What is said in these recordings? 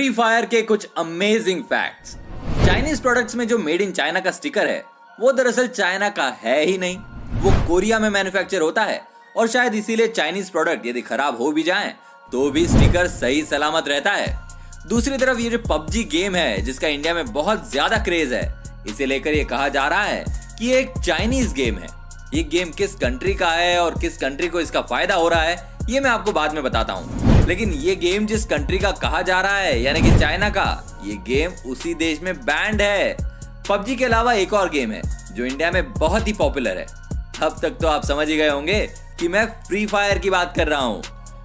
Free fire के कुछ amazing facts. Chinese products में जो मेड इन चाइना का स्टिकर है वो दरअसल चाइना का है ही नहीं, वो कोरिया में मैन्युफैक्चर होता है और शायद इसीलिए चाइनीज प्रोडक्ट यदि खराब हो भी जाएं तो भी स्टिकर सही सलामत रहता है। दूसरी तरफ ये जो पबजी गेम है जिसका इंडिया में बहुत ज्यादा क्रेज है, इसे लेकर ये कहा जा रहा है कि ये एक चाइनीज गेम है। ये गेम किस कंट्री का है और किस कंट्री को इसका फायदा हो रहा है ये मैं आपको बाद में बताता हूँ, लेकिन ये गेम जिस कंट्री का कहा जा रहा है यानी कि चाइना का, ये गेम उसी देश में बैंड है। पबजी के अलावा एक और गेम है जो इंडिया में बहुत ही पॉपुलर है। अब तक तो आप समझ ही गए होंगे कि मैं फ्री फायर की बात कर रहा हूँ।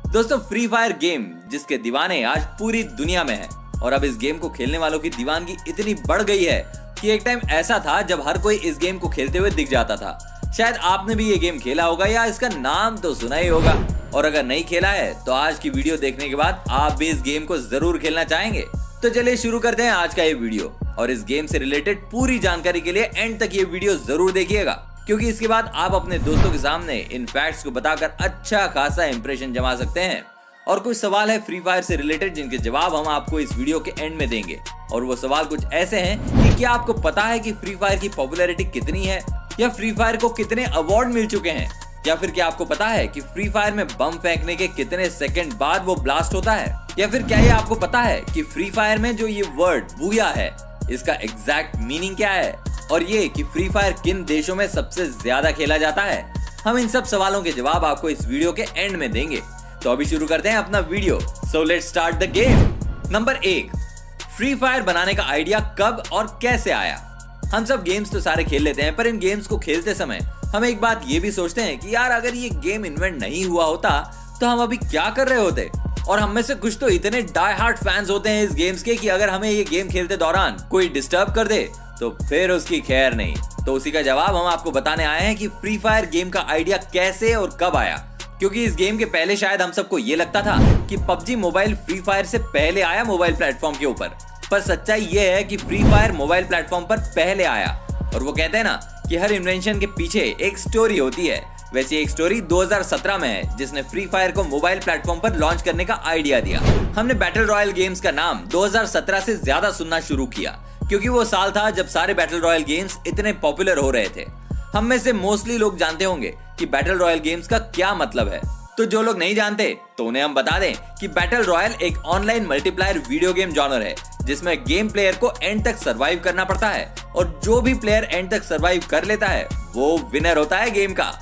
दोस्तों, फ्री फायर गेम जिसके दीवाने आज पूरी दुनिया में है और अब इस गेम को खेलने वालों की दीवानगी इतनी बढ़ गई है कि एक टाइम ऐसा था जब हर कोई इस गेम को खेलते हुए दिख जाता था। शायद आपने भी ये गेम खेला होगा या इसका नाम तो सुना ही होगा, और अगर नहीं खेला है तो आज की वीडियो देखने के बाद आप भी इस गेम को जरूर खेलना चाहेंगे। तो चलिए शुरू करते हैं आज का ये वीडियो, और इस गेम से रिलेटेड पूरी जानकारी के लिए एंड तक ये वीडियो जरूर देखिएगा, क्योंकि इसके बाद आप अपने दोस्तों के सामने इन फैक्ट्स को बताकर अच्छा खासा इंप्रेशन जमा सकते हैं। और कुछ सवाल है फ्री फायर से रिलेटेड जिनके जवाब हम आपको इस वीडियो के एंड में देंगे, और वो सवाल कुछ ऐसे हैं कि क्या आपको पता है कि फ्री फायर की पॉपुलैरिटी कितनी है, या फ्री फायर को कितने अवार्ड मिल चुके हैं, या फिर क्या आपको पता है कि फ्री फायर में बम फेंकने के कितने सेकंड बाद वो ब्लास्ट होता है, या फिर क्या ये आपको पता है कि फ्री फायर में जो ये वर्ड बूया है इसका एग्जैक्ट मीनिंग क्या है, और ये कि फ्री फायर किन देशों में सबसे ज्यादा खेला जाता है। हम इन सब सवालों के जवाब आपको इस वीडियो के एंड में देंगे। तो अभी शुरू करते हैं अपना video. So let's start the game. Number 1, free fire बनाने का आइडिया कब और कैसे आया। हम सब गेम्स तो सारे खेल लेते हैं, पर इन गेम्स को खेलते समय हम एक बात ये भी सोचते हैं कि यार अगर ये गेम इन्वेंट नहीं हुआ होता तो हम अभी क्या कर रहे होते। और हम में से कुछ तो इतने डाई हार्ड फैंस होते हैं इस गेम्स के कि अगर हमें ये गेम खेलते दौरान कोई डिस्टर्ब कर दे तो फिर उसकी खैर नहीं। तो उसी का जवाब हम आपको बताने आए हैं कि फ्री फायर गेम का आइडिया कैसे और कब आया, क्योंकि इस गेम के पहले शायद हम सबको ये लगता था कि पबजी मोबाइल फ्री फायर से पहले आया मोबाइल प्लेटफॉर्म के ऊपर, पर सच्चाई ये है कि फ्री फायर मोबाइल प्लेटफॉर्म पर पहले आया। और वो कहते हैं ना कि हर इन्वेंशन के पीछे एक स्टोरी होती है, वैसे एक स्टोरी 2017 में है जिसने फ्री फायर को मोबाइल प्लेटफॉर्म पर लॉन्च करने का आइडिया दिया। हमने बैटल रॉयल गेम्स का नाम 2017 से ज्यादा सुनना शुरू किया, क्योंकि वो साल था जब सारे बैटल रॉयल गेम्स इतने पॉपुलर हो रहे थे। हम में से मोस्टली लोग जानते होंगे कि बैटल रॉयल गेम्स का क्या मतलब है, तो जो लोग नहीं जानते तो उन्हें हम बता दें कि बैटल रॉयल एक online multiplier video game genre है जिसमें गेम प्लेयर को एंड तक सरवाइव करना पड़ता है, और जो भी प्लेयर एंड तक सरवाइव कर लेता है वो विनर होता है गेम का।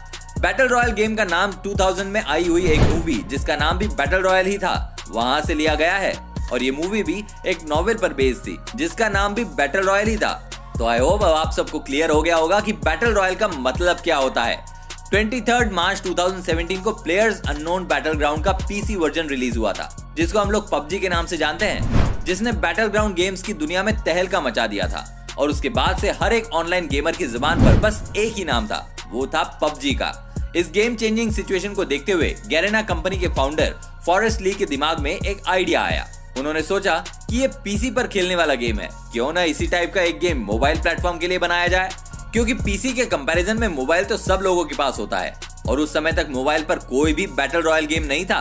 बैटल रॉयल गेम का नाम 2000 में आई हुई एक मूवी जिसका नाम भी बैटल रॉयल ही था वहां से लिया गया है, और ये मूवी भी एक नॉवेल पर बेस्ड थी जिसका नाम भी बैटल रॉयल ही था। तो आई होप अब आप सबको क्लियर हो गया होगा कि बैटल रॉयल का मतलब क्या होता है। 23 मार्च 2017 को प्लेयर्स अननोन बैटलग्राउंड का पीसी वर्जन रिलीज हुआ था, जिसको हम लोग पबजी के नाम से जानते हैं, जिसने बैटलग्राउंड गेम्स की दुनिया में तहलका मचा दिया था। और उसके बाद से हर एक ऑनलाइन गेमर की जुबान पर बस एक ही नाम था, वो था पबजी का। इस गेम चेंजिंग सिचुएशन को देखते हुए गैरेना कंपनी के फाउंडर फॉरेस्ट ली के दिमाग में एक आइडिया आया। उन्होंने सोचा कि ये पीसी पर खेलने वाला गेम है, क्यों ना इसी टाइप का एक गेम मोबाइल प्लेटफॉर्म के लिए बनाया जाए, क्योंकि पीसी के कंपैरिजन में मोबाइल तो सब लोगों के पास होता है, और उस समय तक मोबाइल पर कोई भी बैटल रॉयल गेम नहीं था।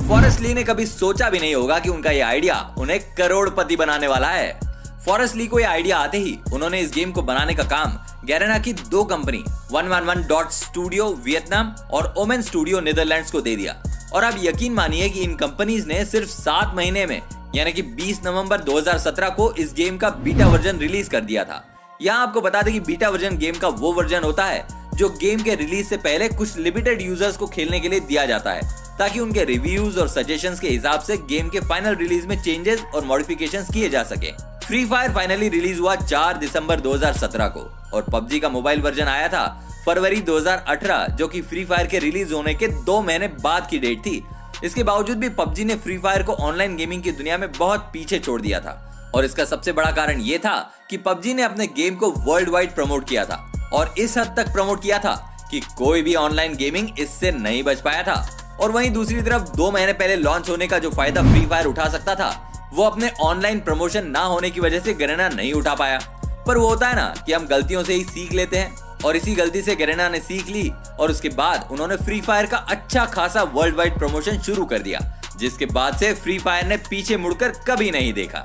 फॉरेस्ट ली ने कभी सोचा भी नहीं होगा कि उनका ये आइडिया उन्हें करोड़पति बनाने वाला है। फॉरेस्ट ली को ये आइडिया आते ही उन्होंने इस गेम को बनाने का काम गैरेना की 2 कंपनी 111 डॉट स्टूडियो वियतनाम और ओमेन स्टूडियो नीदरलैंड्स को दे दिया। और आप यकीन मानिए कि इन कंपनीज ने सिर्फ 7 महीने में यानी कि 20 नवंबर 2017 को इस गेम का बीटा वर्जन रिलीज कर दिया था। यहाँ आपको बता दें कि बीटा वर्जन गेम का वो वर्जन होता है जो गेम के रिलीज से पहले कुछ लिमिटेड यूजर्स को खेलने के लिए दिया जाता है, ताकि उनके रिव्यूज और सजेशंस के हिसाब से गेम के फाइनल रिलीज में चेंजेस और मॉडिफिकेशंस किए जा सके। फ्री फायर फाइनली रिलीज हुआ 4 दिसंबर 2017 को, और पबजी का मोबाइल वर्जन आया था फरवरी 2018, जो कि फ्री फायर के रिलीज होने के 2 महीने बाद की डेट थी। इसके बावजूद भी पबजी ने फ्री फायर को ऑनलाइन गेमिंग की दुनिया में बहुत पीछे छोड़ दिया था, और इसका सबसे बड़ा कारण ये था कि पबजी ने अपने गेम को वर्ल्ड वाइड प्रमोट किया था, और इस हद तक प्रमोट किया था कि कोई भी ऑनलाइन गेमिंग इससे नहीं बच पाया था। और वहीं दूसरी तरफ 2 महीने पहले लॉन्च होने का जो फायदा फ्री फायर उठा सकता था वो अपने ऑनलाइन प्रमोशन ना होने की वजह से गैरेना नहीं उठा पाया। पर वो होता है ना कि हम गलतियों से ही सीख लेते हैं, और इसी गलती से गैरेना ने सीख ली, और उसके बाद उन्होंने फ्री फायर का अच्छा खासा वर्ल्ड वाइड प्रमोशन शुरू कर दिया, जिसके बाद से फ्री फायर ने पीछे मुड़कर कभी नहीं देखा।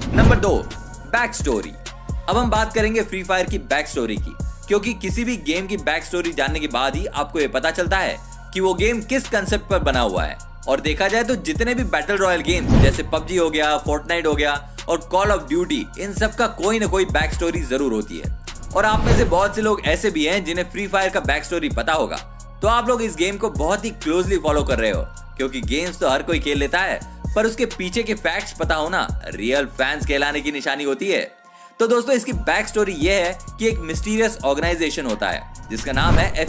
Number 2, back story. अब हम बात करेंगे फ्री फायर की बैक स्टोरी की, क्योंकि किसी भी गेम की बैक स्टोरी जानने के बाद ही आपको ये पता चलता है कि वो गेम किस कंसेप्ट पर बना हुआ है। और देखा जाए तो जितने भी बैटल रॉयल गेम्स जैसे पबजी हो गया, फोर्टनाइट हो गया और कॉल ऑफ ड्यूटी, इन सब का कोई ना कोई बैक स्टोरी जरूर होती है। और आप में से बहुत से लोग ऐसे भी हैं जिन्हें फ्री फायर का बैक स्टोरी पता होगा, तो आप लोग इस गेम को बहुत ही क्लोजली फॉलो कर रहे हो, क्योंकि गेम्स तो हर कोई खेल लेता है, पर उसके पीछे के फैक्ट्स पता होना रियल फैंस कहलाने की निशानी होती है। तो दोस्तों, इसकी बैक स्टोरी ये है कि एक मिस्टीरियस ऑर्गेनाइजेशन होता है जिसका नाम है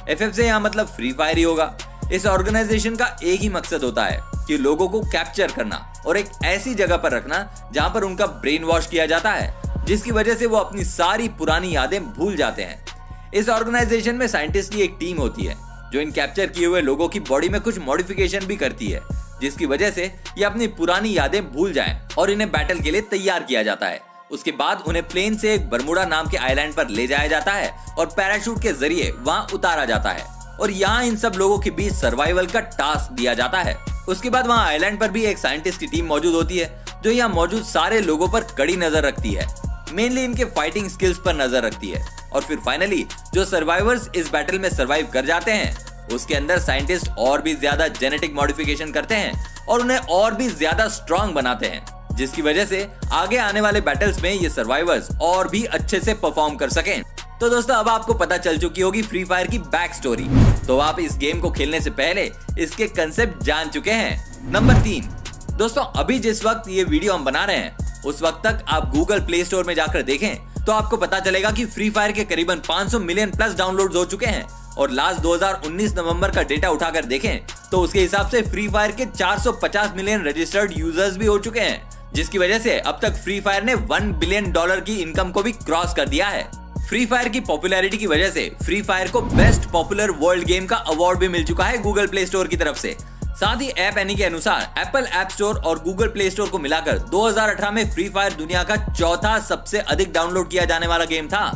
FF से यहाँ मतलब फ्री फायर ही होगा। इस ऑर्गेनाइजेशन का एक ही मकसद होता है कि लोगों को कैप्चर करना और एक ऐसी जगह पर रखना जहां पर उनका ब्रेन वॉश किया जाता है, जिसकी वजह से वो अपनी सारी पुरानी यादें भूल जाते हैं। इस ऑर्गेनाइजेशन में साइंटिस्ट की एक टीम होती है जो इन कैप्चर किए हुए लोगों की बॉडी में कुछ मॉडिफिकेशन भी करती है, जिसकी वजह से ये अपनी पुरानी यादें भूल जाएं और इन्हें बैटल के लिए तैयार किया जाता है। उसके बाद उन्हें प्लेन से एक बरमुडा नाम के आइलैंड पर ले जाया जाता है और पैराशूट के जरिए वहां उतारा जाता है और यहाँ इन सब लोगों के बीच सर्वाइवल का टास्क दिया जाता है। उसके बाद वहाँ आइलैंड पर भी एक साइंटिस्ट की टीम मौजूद होती है जो यहाँ मौजूद सारे लोगों पर कड़ी नजर रखती है, मेनली इनके फाइटिंग स्किल्स पर नजर रखती है। और फिर फाइनली जो सर्वाइवर्स इस बैटल में सर्वाइव कर जाते हैं, उसके अंदर साइंटिस्ट और भी ज्यादा जेनेटिक मॉडिफिकेशन करते हैं और उन्हें और भी ज्यादा स्ट्रॉन्ग बनाते हैं, जिसकी वजह से आगे आने वाले बैटल्स में ये सर्वाइवर्स और भी अच्छे से परफॉर्म कर सकें। तो दोस्तों, अब आपको पता चल चुकी होगी फ्री फायर की बैक स्टोरी, तो आप इस गेम को खेलने से पहले इसके कंसेप्ट जान चुके हैं। नंबर 3, दोस्तों, अभी जिस वक्त ये वीडियो हम बना रहे हैं उस वक्त तक आप गूगल प्ले स्टोर में जाकर देखें तो आपको पता चलेगा कि फ्री फायर के करीबन 500 मिलियन प्लस डाउनलोड्स हो चुके हैं। और लास्ट 2019 नवंबर का डेटा उठाकर देखें तो उसके हिसाब से फ्री फायर के 450 मिलियन रजिस्टर्ड यूजर्स भी हो चुके हैं, जिसकी वजह से अब तक फ्री फायर ने $1 बिलियन की इनकम को भी क्रॉस कर दिया है। फ्री फायर की पॉपुलैरिटी की वजह से फ्री फायर को बेस्ट पॉपुलर वर्ल्ड गेम का अवार्ड भी मिल चुका है गूगल प्ले स्टोर की तरफ से। साथ ही ऐप एनी के अनुसार एप्पल ऐप स्टोर और गूगल प्ले स्टोर को मिलाकर 2018 में फ्री फायर दुनिया का चौथा सबसे अधिक डाउनलोड किया जाने वाला गेम था।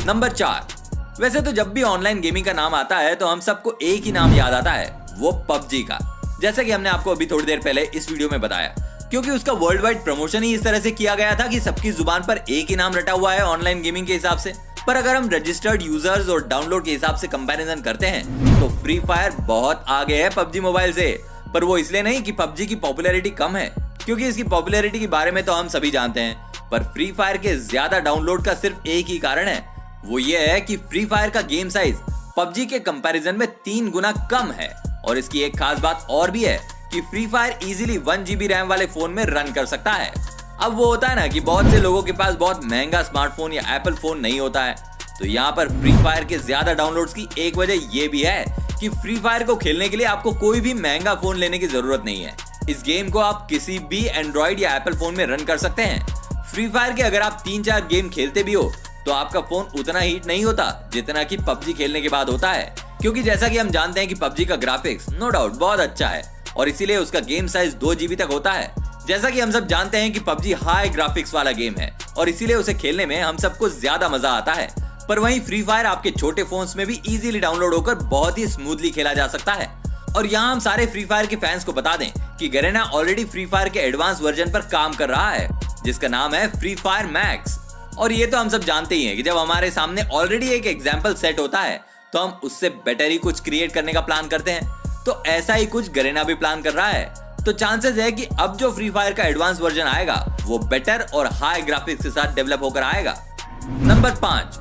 नंबर 4, वैसे तो जब भी ऑनलाइन गेमिंग का नाम आता है तो हम सबको एक ही नाम याद आता है, वो पबजी का, जैसा कि हमने आपको अभी थोड़ी देर पहले इस वीडियो में बताया, क्योंकि उसका वर्ल्ड वाइड प्रमोशन ही इस तरह से किया गया था कि सबकी जुबान पर एक ही नाम रटा हुआ है ऑनलाइन गेमिंग के हिसाब से। पर अगर हम रजिस्टर्ड यूजर्स और डाउनलोड के हिसाब से कंपैरिजन करते हैं तो फ्री फायर बहुत आगे है पबजी मोबाइल से। पर वो इसलिए नहीं कि पबजी की पॉपुलैरिटी कम है, क्योंकि इसकी पॉपुलैरिटी के बारे में तो हम सभी जानते हैं, पर फ्री फायर के ज्यादा डाउनलोड का सिर्फ एक ही कारण है, वो ये है कि फ्री फायर का गेम साइज पबजी के कंपैरिजन में 3 गुना कम है। और इसकी एक खास बात और भी है कि free fire easily 1 GB RAM वाले फोन में रन कर सकता है। अब वो होता है ना कि बहुत से लोगों के पास बहुत महंगा स्मार्टफोन या एप्पल फोन नहीं होता है, तो यहाँ पर फ्री फायर के ज्यादा डाउनलोड्स की एक वजह ये भी है कि फ्री फायर को खेलने के लिए आपको कोई भी महंगा फोन लेने की जरूरत नहीं है। इस गेम को आप किसी भी एंड्रॉइड या एप्पल फोन में रन कर सकते हैं। फ्री फायर के अगर आप 3-4 गेम खेलते भी हो तो आपका फोन उतना हीट नहीं होता जितना कि पबजी खेलने के बाद होता है, क्योंकि जैसा कि हम जानते हैं कि पबजी का ग्राफिक्स नो डाउट बहुत अच्छा है और इसीलिए उसका गेम साइज 2 GB तक होता है। जैसा कि हम सब जानते हैं कि पबजी हाई ग्राफिक्स वाला गेम है और इसीलिए उसे खेलने में हम सबको ज्यादा मजा आता है। पर वहीं फ्री फायर आपके छोटे फोन्स में भी इजीली डाउनलोड होकर बहुत ही स्मूथली खेला जा सकता है। और यहाँ हम सारे फ्री फायर के फैंस को बता दें कि गरेना ऑलरेडी फ्री फायर के एडवांस वर्जन पर काम कर रहा है, जिसका नाम है फ्री फायर मैक्स। और ये तो हम सब जानते ही हैं कि जब हमारे सामने ऑलरेडी एक एग्जाम्पल सेट होता है तो हम उससे बेटर ही कुछ क्रिएट करने का प्लान करते हैं। तो ऐसा ही कुछ गरेना भी प्लान कर रहा है। तो चांसेस है कि अब जो फ्री फायर का एडवांस वर्जन आएगा वो बेटर और हाई ग्राफिक्स के साथ डेवलप होकर आएगा। नंबर 5,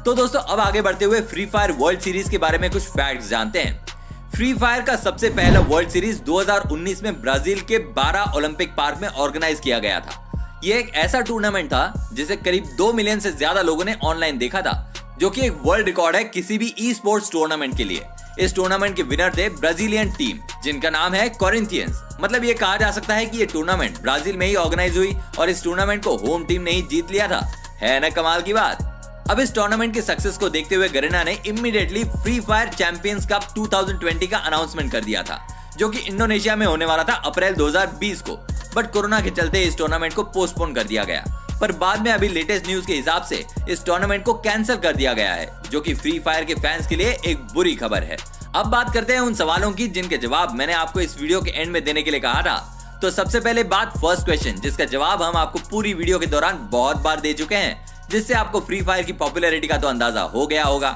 तो दोस्तों अब आगे बढ़ते हुए फ्री फायर वर्ल्ड सीरीज के बारे में कुछ फैक्ट्स जानते हैं। फ्री फायर का सबसे पहला वर्ल्ड सीरीज 2019 में ब्राजील के 12 ओलंपिक पार्क में ऑर्गेनाइज किया गया था। यह एक ऐसा टूर्नामेंट था जिसे करीब 2 मिलियन से ज्यादा लोगों ने ऑनलाइन देखा था, जो कि एक वर्ल्ड रिकॉर्ड है किसी भी ई स्पोर्ट्स टूर्नामेंट के लिए। इस टूर्नामेंट के विनर थे ब्राजीलियन टीम, जिनका नाम है कोरिंथियंस। मतलब ये कहा जा सकता है कि ये टूर्नामेंट ब्राजील में ही ऑर्गेनाइज हुई और इस टूर्नामेंट को होम टीम ने ही जीत लिया था। है ना कमाल की बात। अब इस टूर्नामेंट के सक्सेस को देखते हुए गरेना ने immediately free fire champions cup 2020 का अनाउंसमेंट कर दिया था, जो कि इंडोनेशिया में होने वाला था अप्रैल 2020 को। बट कोरोना के चलते इस टूर्नामेंट को पोस्टपोन कर दिया गया। पर बाद में अभी लेटेस्ट न्यूज के हिसाब से इस टूर्नामेंट को कैंसिल कर दिया गया है, जो कि फ्री फायर के फैंस के लिए एक बुरी खबर है। अब बात करते हैं उन सवालों की जिनके जवाब मैंने आपको इस वीडियो के एंड में देने के लिए कहा था। तो सबसे पहले बात फर्स्ट क्वेश्चन, जिसका जवाब हम आपको पूरी वीडियो के दौरान बहुत बार दे चुके हैं, जिससे आपको फ्री फायर की पॉपुलैरिटी का तो अंदाजा हो गया होगा।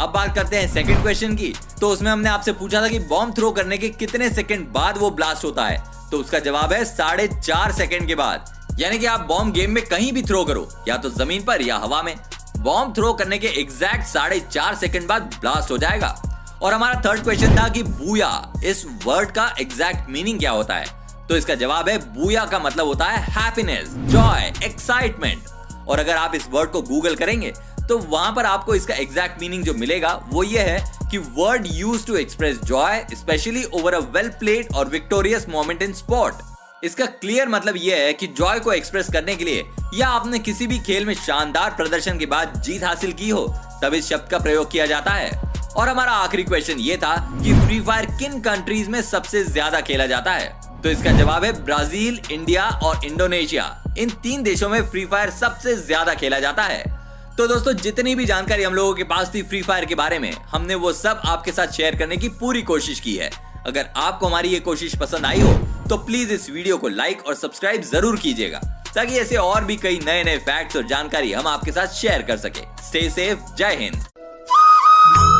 अब बात करते हैं सेकंड क्वेश्चन की। तो उसमें हमने आपसे पूछा था कि बॉम्ब थ्रो करने के कितने सेकंड बाद वो ब्लास्ट होता है। तो उसका जवाब है 4.5 सेकंड के बाद। यानी कि आप बॉम्ब गेम में कहीं भी थ्रो करो, या तो जमीन पर या हवा में, बॉम्ब थ्रो करने के एग्जैक्ट 4.5 सेकंड बाद ब्लास्ट हो जाएगा। और हमारा थर्ड क्वेश्चन था कि बूया, इस वर्ड का एग्जैक्ट मीनिंग क्या होता है। तो इसका जवाब है बूया का मतलब होता है हैप्पीनेस, जॉय, एक्साइटमेंट। और अगर आप इस वर्ड को गूगल करेंगे तो वहां पर आपको इसका एग्जैक्ट मीनिंग जो मिलेगा वो ये है कि word used to express joy especially over a well played और विक्टोरियस मोमेंट इन स्पोर्ट। इसका क्लियर मतलब यह है कि जॉय को एक्सप्रेस करने के लिए या आपने किसी भी खेल में शानदार प्रदर्शन के बाद जीत हासिल की हो, तब इस शब्द का प्रयोग किया जाता है। और हमारा आखिरी क्वेश्चन ये था कि फ्री फायर किन कंट्रीज में सबसे ज्यादा खेला जाता है। तो इसका जवाब है ब्राजील, इंडिया और इंडोनेशिया। इन 3 देशों में फ्री फायर सबसे ज्यादा खेला जाता है। तो दोस्तों, जितनी भी जानकारी हम लोगों के पास थी फ्री फायर के बारे में, हमने वो सब आपके साथ शेयर करने की पूरी कोशिश की है। अगर आपको हमारी ये कोशिश पसंद आई हो तो प्लीज इस वीडियो को लाइक और सब्सक्राइब जरूर कीजिएगा, ताकि ऐसे और भी कई नए नए फैक्ट्स और जानकारी हम आपके साथ शेयर कर सके। स्टे सेफ, जय हिंद।